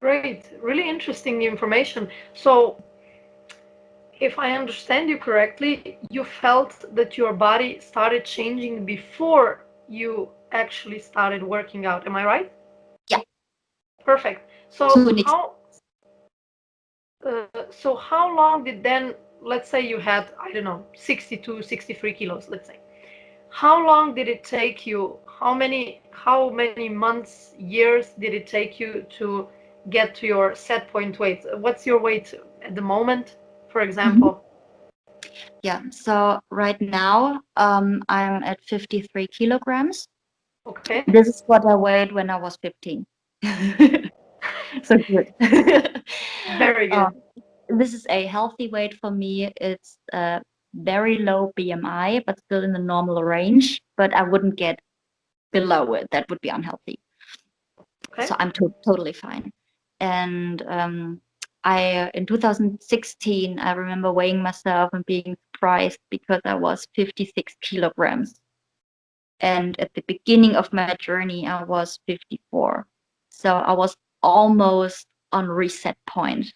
Great. Really interesting information. So, if I understand you correctly, you felt that your body started changing before you actually started working out. Am I right? Yeah, Perfect. to So an extent. how long did then, let's say you had, I don't know, 62, 63 kilos, let's say. How long did it take you? How many months, years did it take you to get to your set point weight? What's your weight at the moment, for Mhm. example? Yeah, so right now I'm at 53 kilograms. Okay, This is what I weighed when I was 15. So good. very Um, good. this is a healthy weight for me. It's a very low BMI, but still in the normal range. But I wouldn't get below it. That would be unhealthy. Okay, So I'm totally fine. And I in 2016, I remember weighing myself and being surprised because I was 56 kilograms. And at the beginning of my journey, I was 54. So I was almost on reset point,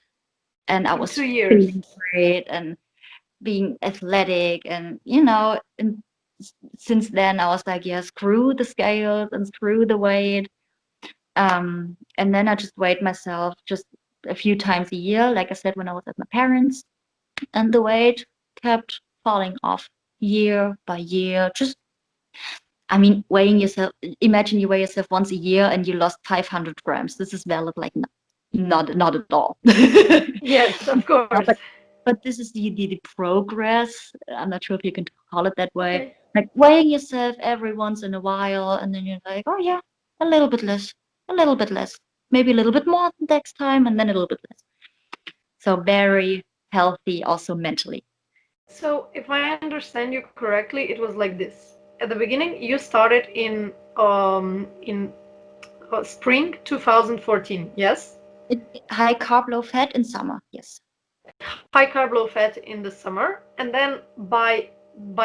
and I in was 2 years. feeling great and being athletic. And, and since then, I was like, yeah, screw the scales and screw the weight. And then I just weighed myself just a few times a year, like I said, when I was at my parents, and the weight kept falling off year by year. Just, I mean, weighing yourself, imagine you weigh yourself once a year and you lost 500 grams. This is valid, like, not at all. Yes, of course. Uh, but but this is the progress. I'm not sure if you can call it that way. Okay. Like weighing yourself every once in a while, and then you're like, oh yeah, a little bit less, a little bit less, maybe a little bit more next time, and then a little bit less. So very healthy, also mentally. So, if I understand you correctly, it was like this. At the beginning, you started in spring 2014, yes? High carb, low fat in summer. Yes. High carb, low fat in the summer, and then by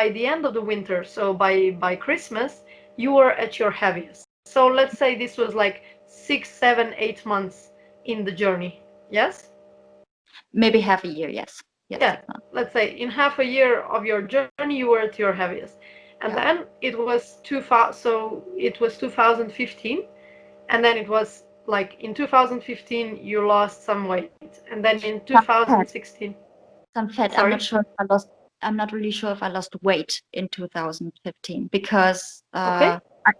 the end of the winter, so by Christmas, you were at your heaviest. So let's say this was like 6, 7, 8 months in the journey. Yes? Maybe half a year. Yes. Yes. Yeah. 6 months. Let's say in half a year of your journey, you were at your heaviest, and Yeah. then it was 2000. So it was 2015, and then it was like in 2015 you lost some weight, and then in Some fat. 2016. Some fat. I'm Sorry. not sure if I lost. I'm not really sure if I lost weight in 2015 because Okay.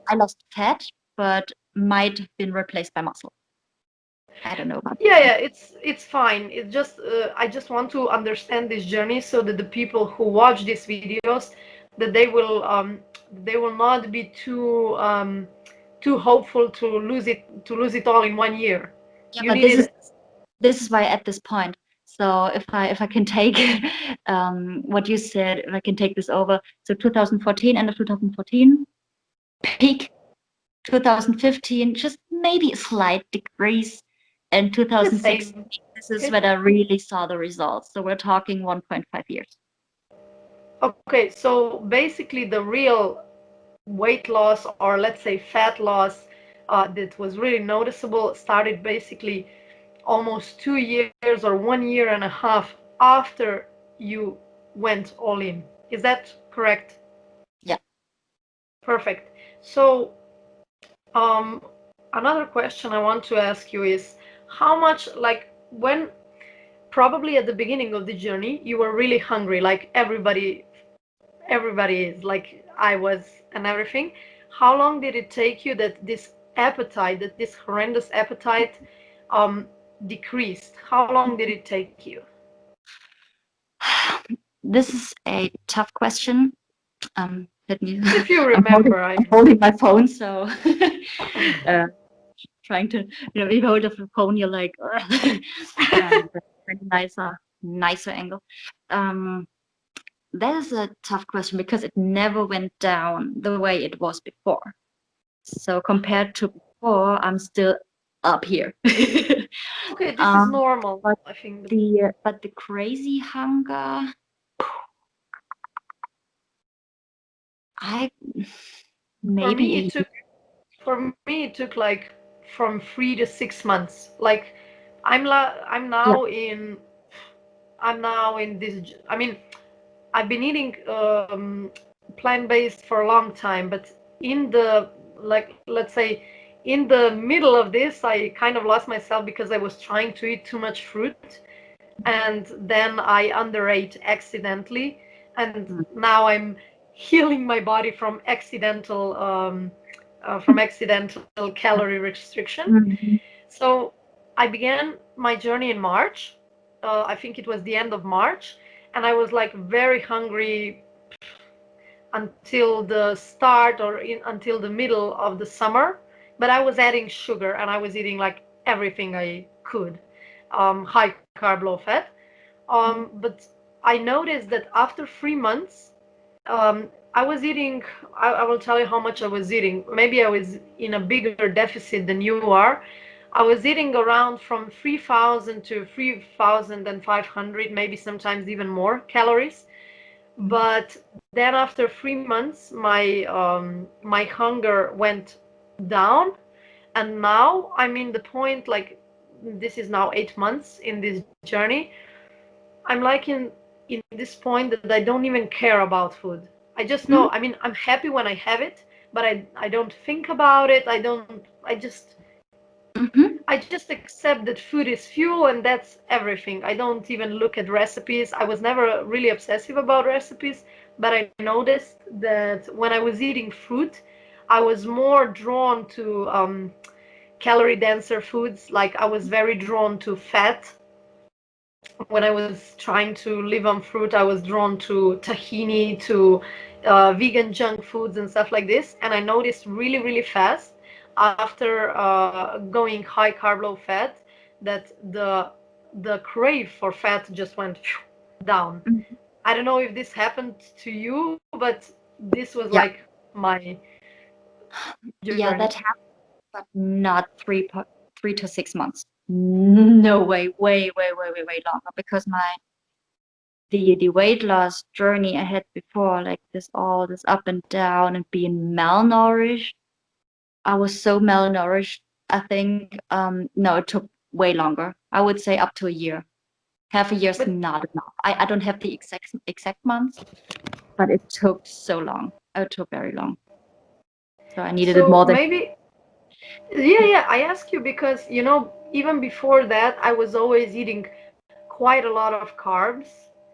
I lost fat, but might have been replaced by muscle. I don't know about Yeah, this one. yeah, it's fine. It just I just want to understand this journey so that the people who watch these videos that they will not be too hopeful to lose it all in 1 year. Yeah, You but need it. this is why at this point. So if I can take what you said, if I can take this over. So 2014, end of 2014, peak 2015, just maybe a slight decrease. And The 2016, same. this is Okay. when I really saw the results. So we're talking 1.5 years. Okay, so basically the real weight loss, or let's say fat loss, that was really noticeable started basically almost 2 years or 1 year and a half after you went all in. Is that correct? Yeah. Perfect. So, um, another question I want to ask you is how much, like, when probably at the beginning of the journey, you were really hungry, like everybody is, like I was, and everything. How long did it take you that this horrendous appetite, um, decreased? How long did it take you? This is a tough question. Let me. If you I'm holding. remember, I I'm mean. holding my phone, so uh, trying to, if you hold up the phone, you're like, nicer angle. Um, that is a tough question because it never went down the way it was before. So compared to before, I'm still up here. Okay, this is um, normal, but I think. the crazy hunger, I For me, maybe it took for me it took like from 3 to 6 months. Like I'm Yeah. now in this. I mean, I've been eating plant-based for a long time, but in the, like, let's say, in the middle of this, I kind of lost myself because I was trying to eat too much fruit, and then I underate accidentally, and Mm. now I'm healing my body from accidental calorie restriction. Mhm. So I began my journey in March. I think it was the end of March, and I was like very hungry until the start or until the middle of the summer. But I was adding sugar and I was eating like everything I could, high carb, low fat. But I noticed that after 3 months, I was eating. I will tell you how much I was eating. Maybe I was in a bigger deficit than you are. I was eating around from 3,000 to 3,500, maybe sometimes even more calories. But then after 3 months, my hunger went down, and now I'm in the point, like, this is now 8 months in this journey. I'm like in this point that I don't even care about food. I just know. Mhm. I mean, I'm happy when I have it, but I don't think about it. I don't. Mhm. I just accept that food is fuel and that's everything. I don't even look at recipes. I was never really obsessive about recipes, but I noticed that when I was eating fruit, I was more drawn to calorie denser foods. Like I was very drawn to fat. When I was trying to live on fruit, I was drawn to tahini, to vegan junk foods and stuff like this. And I noticed really, really fast after going high carb, low fat that the crave for fat just went down. Mhm. I don't know if this happened to you, but this was like Yeah. my Yeah, journey. that happened, but not 3 to 6 months. No way, way longer because the weight loss journey I had before, like this up and down and being malnourished. I was so malnourished. I think no, it took way longer. I would say up to a year. Half a year's But not enough. I don't have the exact months, but it took so long. It took very long. So I needed it so more than. maybe, yeah, yeah, I ask you because, even before that, I was always eating quite a lot of carbs,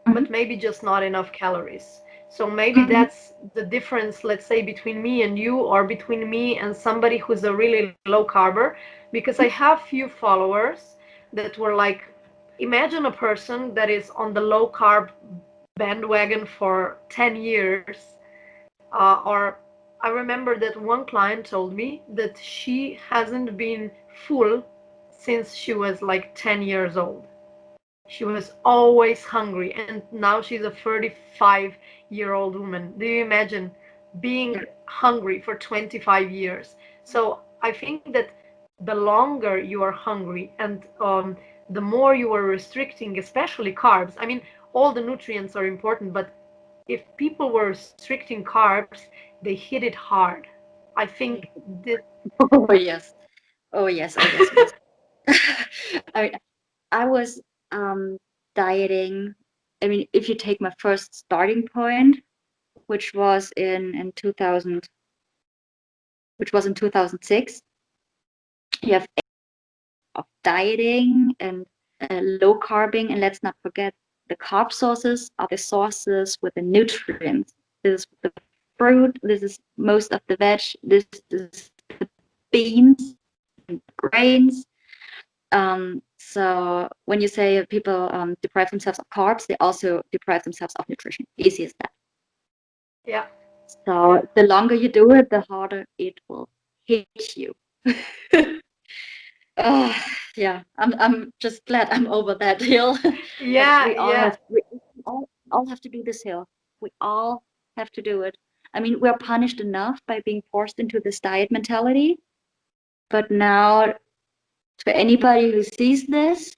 but Mhm, maybe just not enough calories. So maybe mhm, that's the difference, let's say, between me and you, or between me and somebody who's a really low carber, because I have few followers that were like, imagine a person that is on the low carb bandwagon for 10 years, or I remember that one client told me that she hasn't been full since she was like 10 years old. She was always hungry, and now she's a 35-year-old woman. Do you imagine being yeah, hungry for 25 years? So I think that the longer you are hungry and the more you are restricting, especially carbs. I mean, all the nutrients are important, but if people were restricting carbs, they hit it hard. I think that. Oh yes. Oh yes. Oh yes. Yes. I mean, I was dieting. I mean, if you take my first starting point, which was in 2000, which was in 2006, you have of dieting and low carbing, and let's not forget the carb sources are the sources with the nutrients. This is the fruit. This is most of the veg. This is the beans and grains. So when you say people deprive themselves of carbs, they also deprive themselves of nutrition. Easy as that. Yeah, So yeah. the longer you do it, the harder it will hit you. Oh, yeah, I'm just glad I'm over that hill. But Yeah, yeah. we all have to do this hill. We all have to do it. I mean, we're punished enough by being forced into this diet mentality. But now, to anybody who sees this,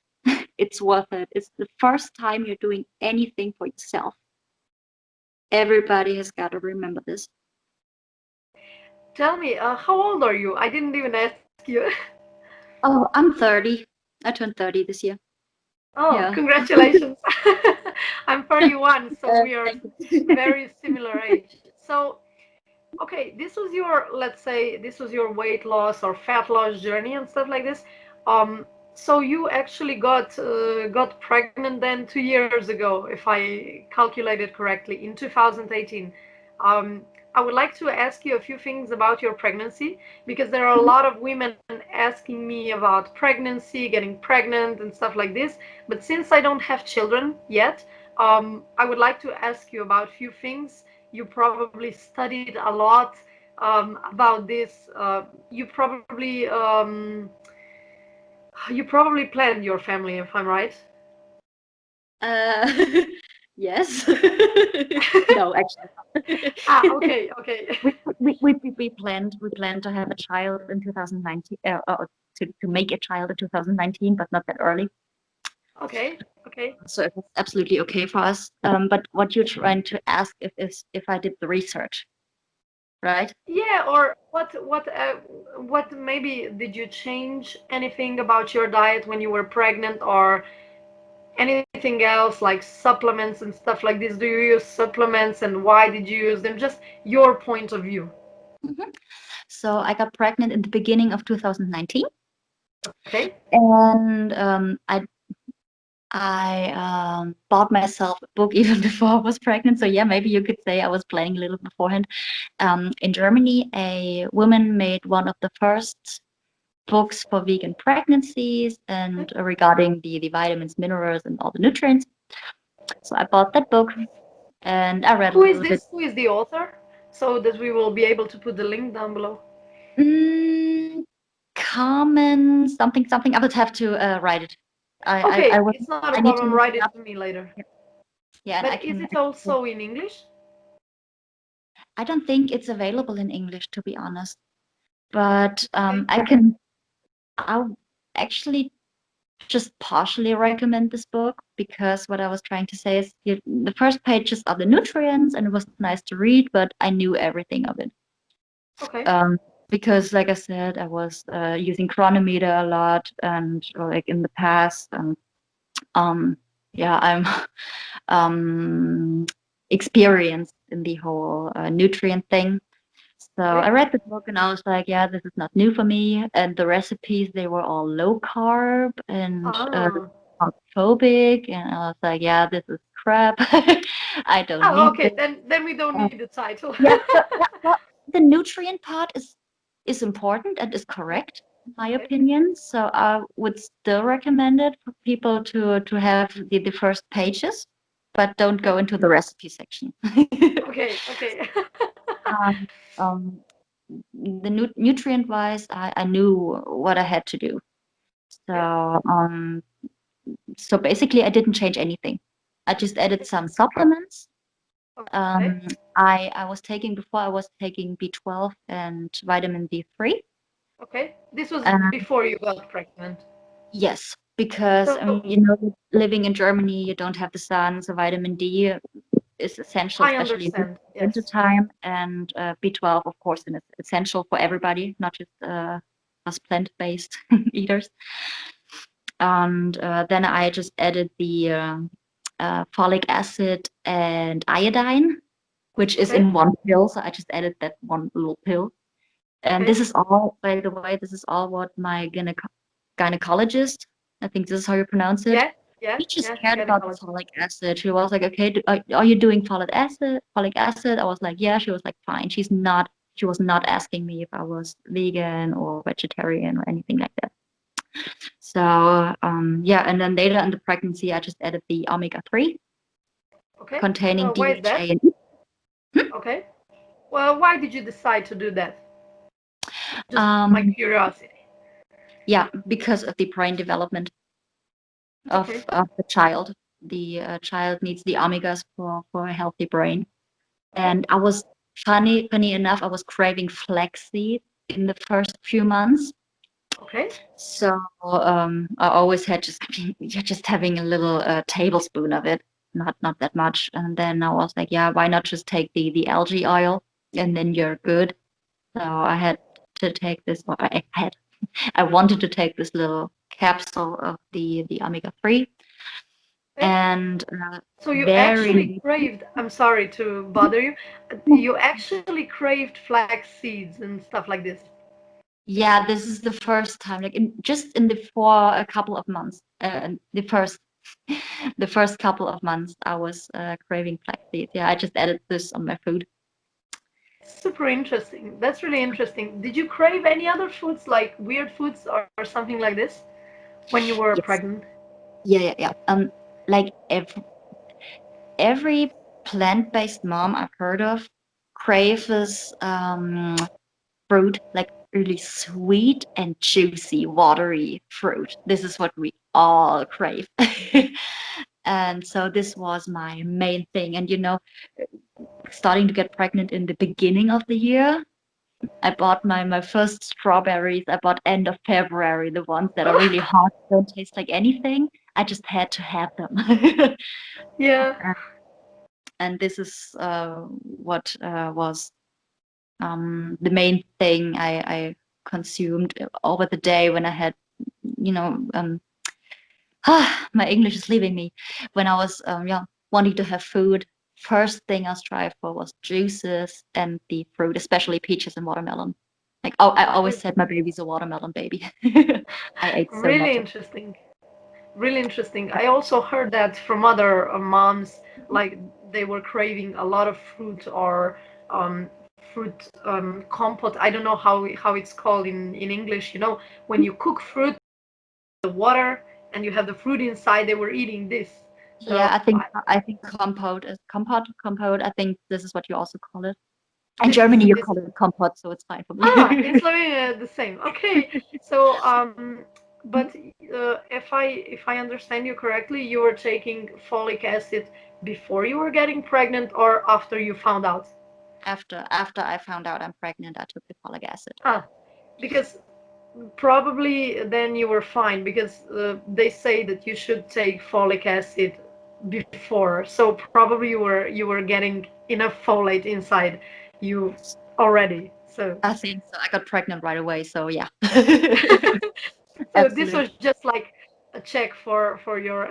it's worth it. It's the first time you're doing anything for yourself. Everybody has got to remember this. Tell me, how old are you? I didn't even ask you. Oh, I'm 30. I turned 30 this year. Oh, Yeah. congratulations. I'm 31, so we are Thank you. very similar age. So, okay, this was your, let's say, this was your weight loss or fat loss journey and stuff like this. Um, so you actually got pregnant then 2 years ago, if I calculated correctly, in 2018. Um, I would like to ask you a few things about your pregnancy because there are a lot of women asking me about pregnancy, getting pregnant, and stuff like this. But since I don't have children yet, I would like to ask you about a few things. You probably studied a lot about this. You probably planned your family, if I'm right. Uh, yes. No, actually Ah, not. okay, okay, We planned to have a child in 2019, to make a child in 2019, but not that early. okay, okay. So it was absolutely okay for us. But what you're trying to ask is if I did the research, right? Yeah, or what maybe did you change anything about your diet when you were pregnant, or anything else like supplements and stuff like this? Do you use supplements, and why did you use them? Just your point of view. Mhm. So I got pregnant in the beginning of 2019, Okay, and I bought myself a book even before I was pregnant. So yeah, maybe you could say I was planning a little beforehand. In Germany, a woman made one of the first books for vegan pregnancies okay. and regarding the vitamins, minerals, and all the nutrients. So I bought that book and I read a Who is little bit. this? Who is the author? So that we will be able to put the link down below. Mm, common something something. I would have to write it. I Okay, would. it's not a I need to problem. look Write it it up. to me later. Yeah, yeah, and I But is can. it also in English? I don't think it's available in English, to be honest. But Okay. I can. I'll actually just partially recommend this book because what I was trying to say is the first pages are the nutrients and it was nice to read, but I knew everything of it. Okay. Um, because, like I said, I was using chronometer a lot and like in the past, and um, yeah, I'm um, experienced in the whole nutrient thing. So I Okay. read the book and I was like, yeah, this is not new for me. And the recipes, they were all low carb and Ah. not phobic. And I was like, yeah, this is crap. I don't Oh, need okay. this. Then we don't Uh, need the title. yeah, yeah, well, the nutrient part is important and is Okay. correct, in my Okay. opinion. So I would still recommend it for people to have the first pages, but don't Okay. go into the recipe section. Okay. Okay. um, um, the nutrient wise, I knew what I had to do. So Okay. so basically, I didn't change anything. I just added some supplements. Okay. I was taking before I was taking B12 and vitamin D3. Okay. This was Uh, before you got pregnant. yes, because I So mean, living in Germany, you don't have the sun, so vitamin D is essential, I especially in understand. winter Yes. time, and B12, of course, and it's essential for everybody, not just us plant-based eaters. And then I just added the folic acid and iodine, which is Okay. in one pill. So I just added that one little pill. And this Okay. is all, by the way, this is all what my gynecologist, I think this is how you pronounce it. Yeah. Yeah. She just Yeah. cared about the Gynecology. folic acid. She was like, okay, are you doing folic acid? Folic acid? I was like, yeah. She was like, fine. She was not asking me if I was vegan or vegetarian or anything like that. So yeah, and then later in the pregnancy, I just added the omega-3 Okay. containing Why is DHA that? and E. Okay. Well, why did you decide to do that? Just my Um, curiosity. yeah, because of the brain development Okay. of the child. The child needs the omegas for a healthy brain. Okay. And I was funny enough, I was craving flaxseed in the first few months. Okay. So I always had just just having a little tablespoon of it, not that much. And then I was like, yeah, why not just take the algae oil and then you're good. So I had to take this. Or I wanted to take this little capsule of the omega-3, Okay. and So you actually very craved, I'm sorry to bother you, you actually craved flax seeds and stuff like this. yeah, this is the first time, like just in the for a couple of months, the first the first couple of months, I was craving flaxseed. Yeah, I just added this on my food. Super interesting. That's really interesting. Did you crave any other foods, like weird foods or something like this, when you were Yes, pregnant? yeah. Like every plant-based mom I've heard of craves fruit, like really sweet and juicy, watery fruit. This is what we all crave. And so this was my main thing. And starting to get pregnant in the beginning of the year, I bought my first strawberries. I bought end of February, the ones that are really hot, don't taste like anything. I just had to have them. Yeah, And this is what was the main thing I consumed over the day when I had, you know, my English is leaving me. When I was yeah, wanting to have food, first thing I strive for was juices and the fruit, especially peaches and watermelon. Like, oh, I always said my baby's a watermelon baby. I ate so really much of interesting. Really interesting. I also heard that from other moms, like they were craving a lot of fruit or fruit compote. I don't know how it's called in English. When you cook fruit, the water, and you have the fruit inside, they were eating this. Yeah, So I think compote. I think this is what you also call it. In this is Germany, you this call it compote, so it's fine for in me. Slovenia the same. Okay, so but if I understand you correctly, you were taking folic acid before you were getting pregnant or after you found out? After I found out I'm pregnant, I took the folic acid. Ah, because probably then you were fine because they say that you should take folic acid before. So probably you were getting enough folate inside you already. So I think so. I got pregnant right away, so yeah. so this was Absolutely. just like a check for your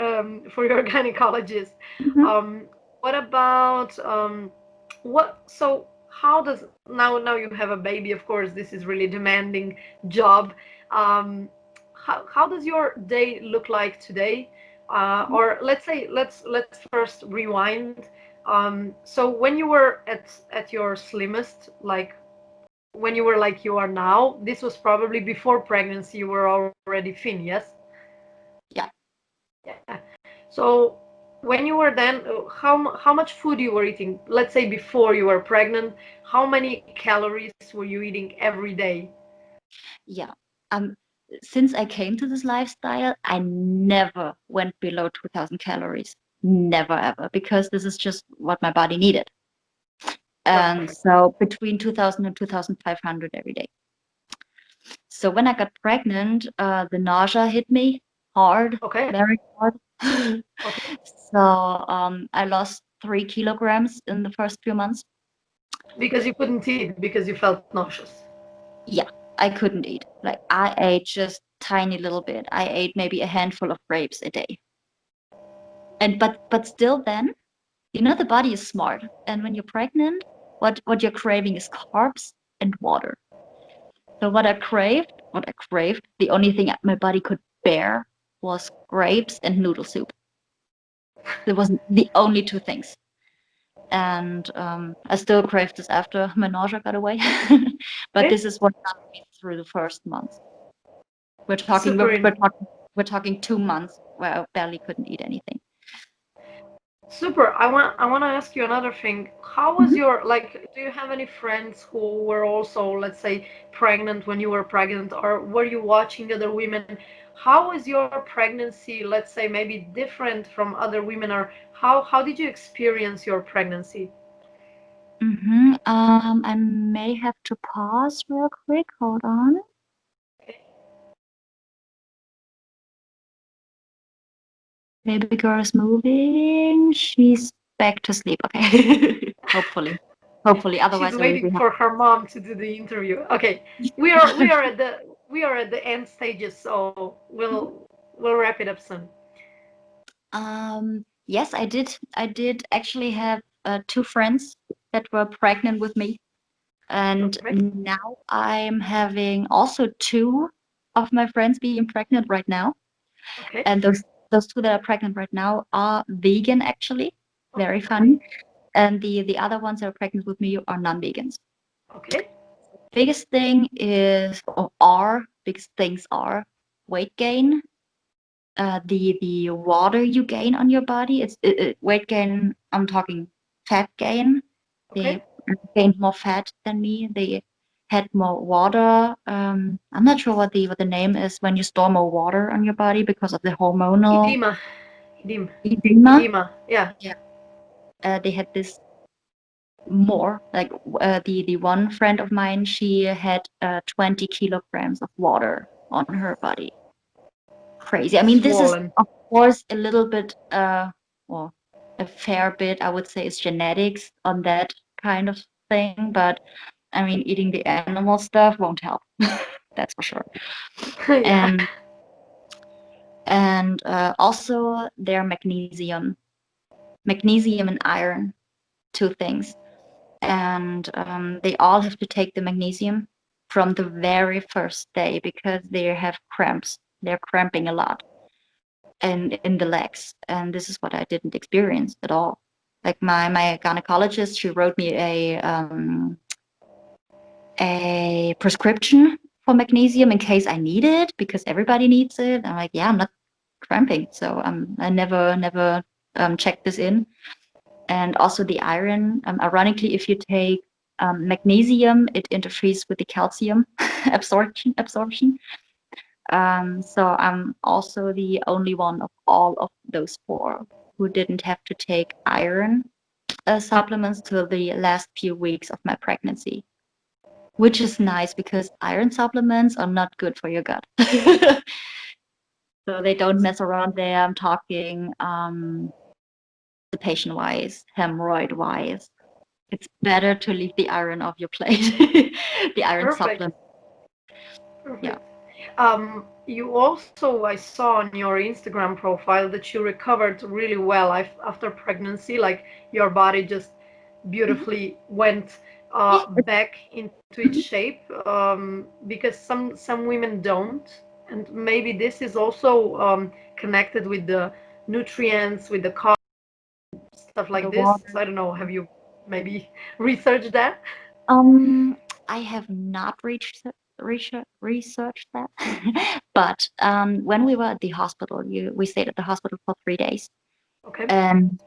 gynecologist. Mhm. What about so how does now you have a baby, of course this is really demanding job. How does your day look like today? Or let's say let's first rewind. So when you were at your slimmest, like when you were like you are now, this was probably before pregnancy, you were already thin, yes? Yeah. Yeah. So when you were then, how much food you were eating? Let's say before you were pregnant, how many calories were you eating every day? Yeah. Um, since I came to this lifestyle, I never went below 2000 calories. Never ever, because this is just what my body needed. And Perfect. so between 2000 and 2500 every day. So when I got pregnant, the nausea hit me hard, Okay. very hard. Okay. So I lost 3 kilograms in the first few months. Because you couldn't eat because you felt nauseous. Yeah, I couldn't eat. Like I ate just tiny little bit. I ate maybe a handful of grapes a day. And but still then, the body is smart. And when you're pregnant, what you're craving is carbs and water. So what I craved, the only thing my body could bear was grapes and noodle soup. It wasn't the only two things. And I still crave this after my nausea got away. But Okay. this is what got me through the first month. We're talking we're, Super. we're talking we're talking 2 months where I barely couldn't eat anything. Super. I want to ask you another thing. How was Mhm. your like? Do you have any friends who were also, let's say, pregnant when you were pregnant, or were you watching other women? How was your pregnancy, let's say, maybe different from other women, or how did you experience your pregnancy? I may have to pause real quick. Hold on. Baby girl is moving. She's back to sleep. Okay. Hopefully. She's Otherwise, waiting we have. for her mom to do the interview. Okay, we are at the we are at the end stages, so we'll wrap it up soon. Yes, I did. I did actually have two friends that were pregnant with me, and Okay. now I'm having also two of my friends being pregnant right now. Okay. And those two that are pregnant right now are vegan, actually. Very Okay. funny. And the other ones that are pregnant with me are non-vegans. Okay. Biggest thing is, or are biggest things are weight gain, the water you gain on your body. Weight gain. I'm talking fat gain. Okay. They gained more fat than me. They had more water. I'm not sure what the name is when you store more water on your body because of the hormonal Edema. Edema. edema. Edema. Yeah. Yeah. They had this more like the one friend of mine. She had 20 kilograms of water on her body. Crazy. I mean, this is Swollen. of course a little bit, well, a fair bit, I would say, is genetics on that kind of thing. But I mean, eating the animal stuff won't help. That's for sure. Yeah. And also their magnesium and iron, two things. And they all have to take the magnesium from the very first day because they have cramps. They're cramping a lot and in the legs, and this is what I didn't experience at all. Like my gynecologist, she wrote me a prescription for magnesium in case I need it because everybody needs it. I'm like, yeah, I'm not cramping, so I never checked this in. And also the iron. Ironically, if you take magnesium, it interferes with the calcium absorption. So I'm also the only one of all of those four who didn't have to take iron supplements till the last few weeks of my pregnancy, which is nice because iron supplements are not good for your gut. So they don't mess around there. I'm talking constipation wise, hemorrhoid wise. It's better to leave the iron off your plate. The iron Perfect. supplement. Yeah. Perfect. You also, I saw on your Instagram profile that you recovered really well after pregnancy. Like your body just Mhm. beautifully went Yeah. back into its shape. Because some women don't, and maybe this is also connected with the nutrients, with the cost, stuff like The this. water. I don't know. Have you maybe researched that? Um, I have not researched that, but when we were at the hospital, we stayed at the hospital for 3 days, Okay. and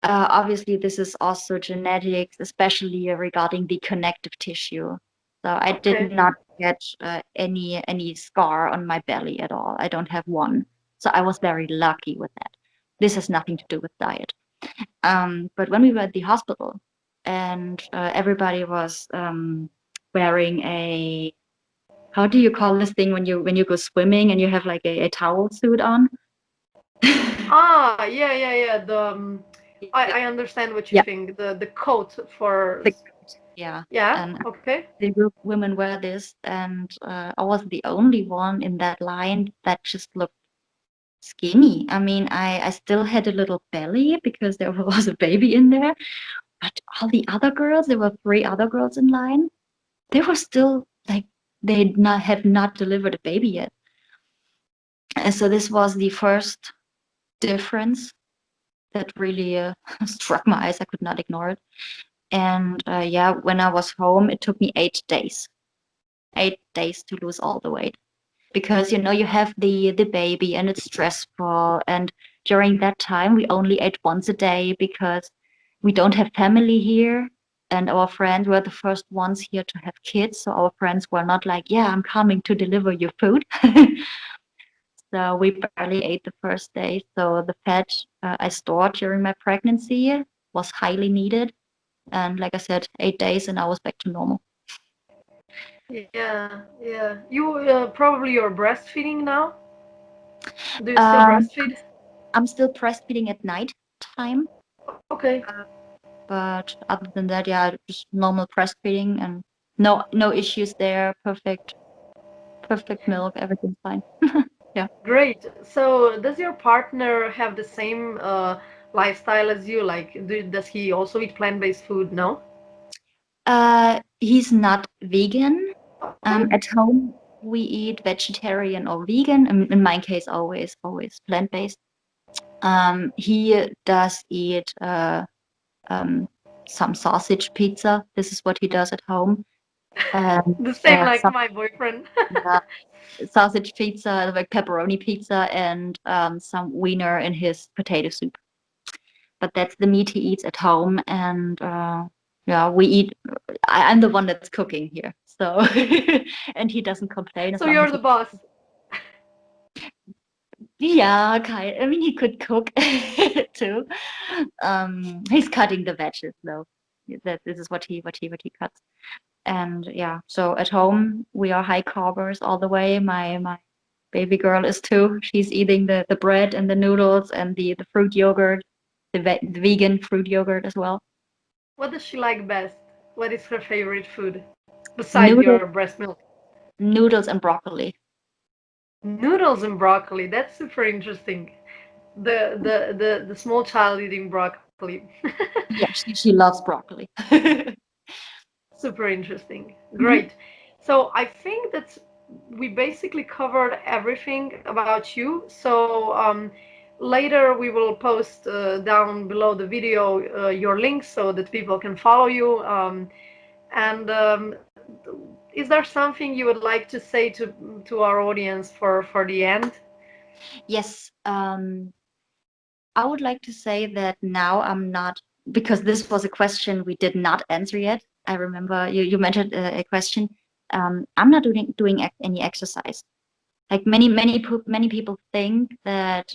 obviously this is also genetics, especially regarding the connective tissue. So I did Okay. not get any scar on my belly at all. I don't have one, so I was very lucky with that. This has nothing to do with diet. But when we were at the hospital and everybody was wearing a, how do you call this thing when you go swimming and you have like a towel suit on? Ah, yeah, yeah, yeah. I Yeah, understand what you think. The coat for, the, yeah. yeah, And okay. the group women wear this, and I was the only one in that line that just looked skinny. I mean, I still had a little belly because there was a baby in there, but all the other girls, there were three other girls in line, they were still like had not delivered a baby yet. And so this was the first difference that really struck my eyes. I could not ignore it. And yeah, when I was home, it took me 8 days, 8 days to lose all the weight because you have the baby and it's stressful. And during that time, we only ate once a day because we don't have family here. And our friends were the first ones here to have kids. So our friends were not like, yeah, I'm coming to deliver your food. So we barely ate the first day. So the fat I stored during my pregnancy was highly needed. And like I said, 8 days and I was back to normal. Yeah, yeah. You probably you're breastfeeding now? Do you still Um, breastfeed? I'm still breastfeeding at night time. Okay. But other than that, yeah, just normal breastfeeding and no issues there. Perfect. perfect milk, everything's fine. Yeah. Great. So, does your partner have the same lifestyle as you? Like, does he also eat plant-based food? No? He's not vegan. Okay. At home we eat vegetarian or vegan. In my case, always plant-based. He does eat um, some sausage pizza. This is what he does at home. And The same like some my boyfriend. uh, sausage pizza, like pepperoni pizza, and some wiener in his potato soup. But that's the meat he eats at home, and yeah, we eat. I'm the one that's cooking here, so and he doesn't complain as So long as you're the he. boss. Yeah, okay. I mean, he could cook too. He's cutting the veggies though. That this is what he cuts. And yeah, so at home we are high carbers all the way. My baby girl is too. She's eating the bread and the noodles and the fruit yogurt, the vegan fruit yogurt as well. What does she like best? What is her favorite food besides Noodles, your breast milk? noodles and broccoli. Noodles and broccoli. That's super interesting. The small child eating broccoli. Yeah, she loves broccoli. Super interesting. Mhm. Great. So I think that we basically covered everything about you. So later we will post down below the video your links so that people can follow you. And is there something you would like to say to our audience for the end? Yes, I would like to say that now I'm not, because this was a question we did not answer yet. I remember you mentioned a question. I'm not doing any exercise. Like many people think that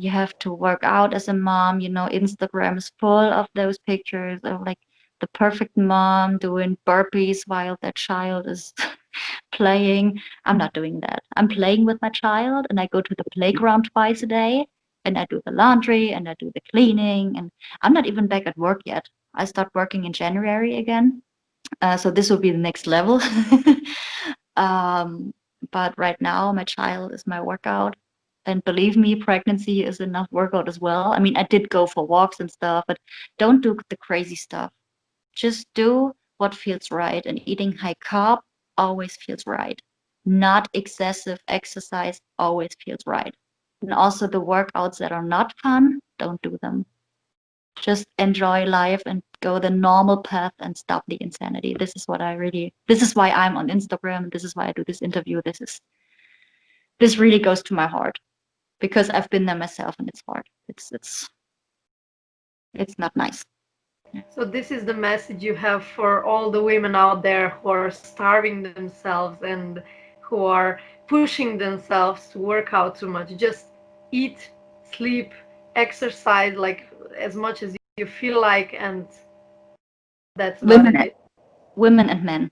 you have to work out as a mom. Instagram is full of those pictures of like the perfect mom doing burpees while their child is playing. I'm not doing that. I'm playing with my child, and I go to the playground twice a day, and I do the laundry and I do the cleaning, and I'm not even back at work yet. I start working in January again, so this will be the next level. um, but right now, my child is my workout. And believe me, pregnancy is enough workout as well. I mean, I did go for walks and stuff, but don't do the crazy stuff. Just do what feels right. And eating high carb always feels right. Not excessive exercise always feels right. And also, the workouts that are not fun, don't do them. Just enjoy life and go the normal path and stop the insanity. This is why I'm on Instagram. This is why I do this interview. This really goes to my heart because I've been there myself and it's hard. It's not nice. Yeah. So this is the message you have for all the women out there who are starving themselves and who are pushing themselves to work out too much. Just eat, sleep, exercise like as much as you feel like, and that's about Women, it. women and men.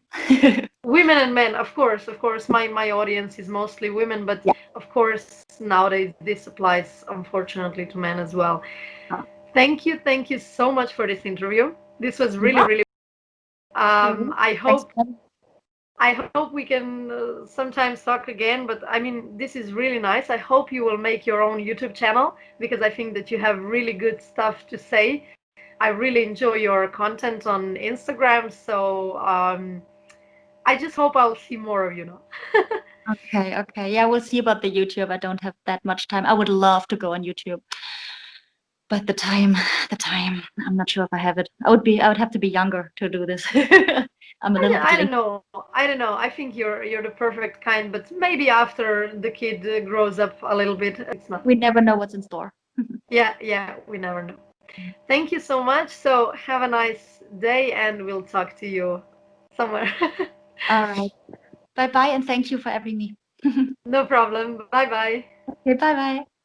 Women and men, of course, my audience is mostly women, but Yeah. of course nowadays this applies unfortunately to men as well. Oh, Thank you so much for this interview. This was you're really, welcome. really. You're welcome. I Thanks hope for having I hope we can sometimes talk again. But I mean, this is really nice. I hope you will make your own YouTube channel because I think that you have really good stuff to say. I really enjoy your content on Instagram, so I just hope I'll see more of you now. Okay, okay. Yeah, we'll see about the YouTube. I don't have that much time. I would love to go on YouTube, but the time, I'm not sure if I have it. I would have to be younger to do this. I'm a little bit I don't late. know. I don't know. I think you're the perfect kind, but maybe after the kid grows up a little bit, it's not. We never know what's in store. Yeah, we never know. Thank you so much. So have a nice day, and we'll talk to you somewhere. All right. Bye bye, and thank you for having me. No problem. Bye bye. Okay, bye bye.